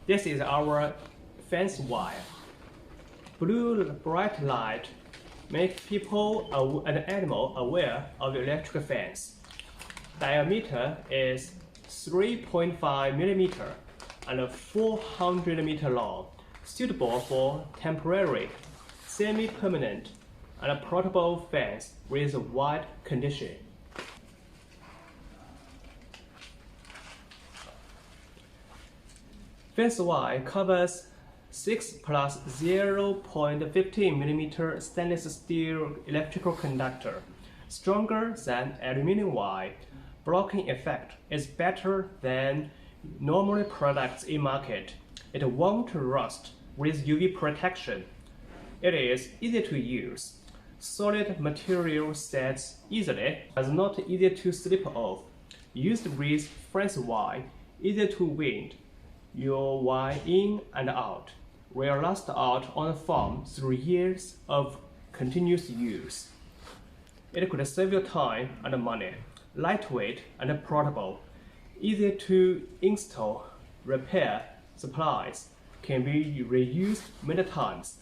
This is our fence wire. Blue bright light makes people and animals aware of the electric fence. Diameter is 3.5 millimeter and 400 meter long, suitable for temporary, semi-permanent, and portable fence with wide condition. Fence wire covers 6 plus 0.15 millimeter stainless steel electrical conductor, stronger than aluminum wire. Blocking effect is better than normal products in market. It won't rust with UV protection. It is easy to use. Solid material sets easily, but not easy to slip off. Used with fence wire, easy to wind your wire in and out. Will last out on the farm through years of continuous use. It could save you time and money. Lightweight and portable. Easy to install, repair, supplies. Can be reused many times.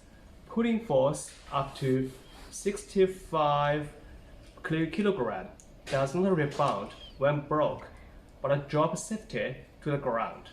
Pulling force up to 65 kg. Does not rebound when broke, but drop safety to the ground.